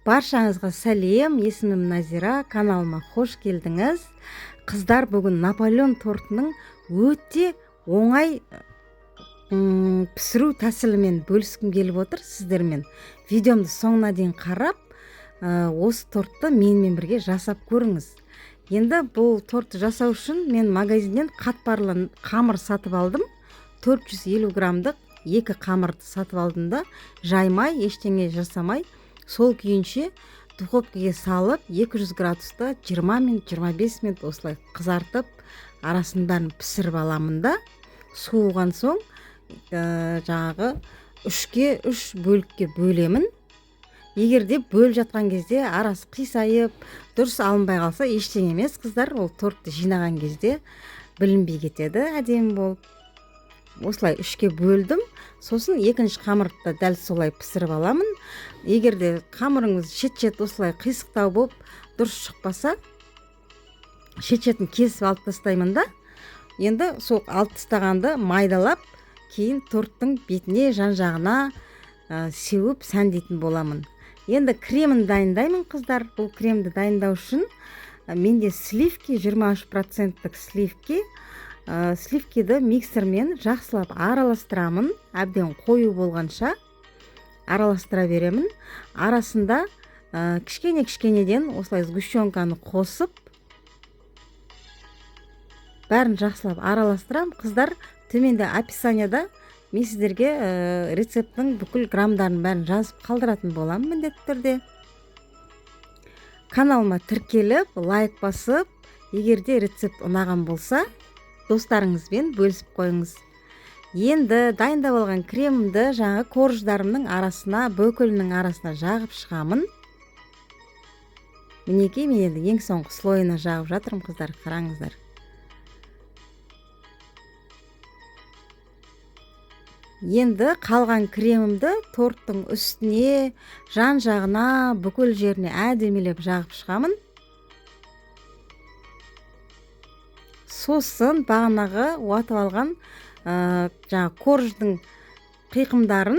Баршаңызға сәлем, есімім Назира, каналыма қош келдіңіз. Қыздар, бүгін Наполеон тортының өте оңай пісіру тәсілімен бөліскім келіп отыр сіздермен. Видеомды соңына дейін қарап, осы тортты менімен бірге жасап көріңіз. Енді бұл тортты жасау үшін мен магазиннен қатпарлы қамыр сатып алдым. 450 грамдық екі қамырды сатып алдым да, жаймай, ештеңе жасамай, сол күйінше духовкаға салып 200 градуста 20 минут 25 минут осылай қызартып арасындарын пісіріп аламын да, суыған соң жаңағы 3 бөлікке бөлемін. Егерде бөліп жатқан кезде арасы қисайып дұрыс алынбай қалса ештеңе емес, қыздар, ол тортты жинаған кезде білінбей кетеді, әдемі болып. Осылай 3-ке бөлдім. Сосын екінші қамырды дәл солай пісіріп аламын. Егерде қамырыңыз шет осылай қисықтау болып дұрыс шықпаса, шет-шетін кесіп алып тастаймын да. Енді сол алып тастағанды майдалап, кейін торттың бетіне, жан-жағына сеуіп сәндейтін боламын. Енді кремін дайындаймын, қыздар. Бұл кремді дайындау үшін менде сливки, 23% сливки. Сливкиді миксермен жақсылап араластырамын, әбден қою болғанша араластыра беремін. Арасында кішкенеден осылай сгущенканы қосып, бәрін жақсылап араластырам. Қыздар, төменде описанияда мен сіздерге рецепттің бүкіл грамдарын бәрін жазып қалдыратын боламын міндетті түрде. Каналыма тіркеліп, лайк басып, егерде рецепт ұнаған болса, достарыңызбен бөлісіп қойыңыз. Енді дайындап алған кремімді жаңа корждарымның арасына, бөкілінің арасына жағып шығамын. Мінекей, мен енді ең соңғы слойына жағып жатырмын, қыздар, қараңыздар. Енді қалған кремімді торттың үстіне, жан-жағына, бүкіл жеріне әдемілеп жағып шығамын. Сосын бағанағы уатып алған жаңа корждың қиқымдарын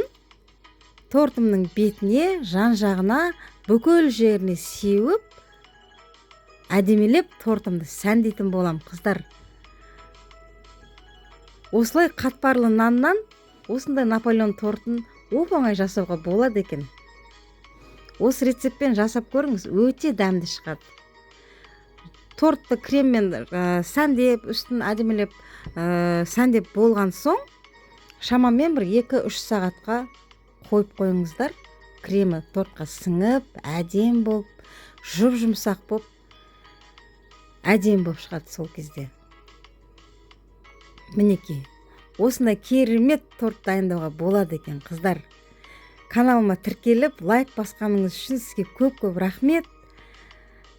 тортымның бетіне, жан-жағына, бүкіл жеріне сеуіп, әдемілеп тортымды сәндейтін болам, қыздар. Осылай қатпарлы наннан осындай Наполеон тортын оп-оңай жасауға болады екен. Осы рецептпен жасап көріңіз, өте дәмді шығады. Тортты креммен сәндеп, үстін әдемілеп сәндеп болған соң, шамамен бір 2-3 сағатқа қойып қойыңыздар. Кремі тортқа сіңіп, әдем болып, жұп-жұмсақ болып, әдем болып шығады сол кезде. Мінекей, осындай керемет торт дайындауға болады екен, қыздар. Каналыма тіркеліп, лайк басқаныңыз үшін сізге көп-көп рахмет.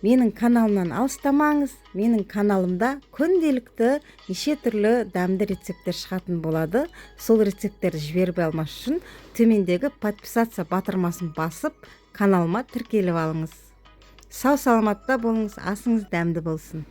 Менің каналымнан алыстамаңыз. Менің каналымда күнделікті неше түрлі дәмді рецепттер шығатын болады. Сол рецепттерді жіберіп алмас үшін төмендегі подписаться батырмасын басып, каналыма тіркеліп алыңыз. Сау саламатта болыңыз, асыңыз дәмді болсын.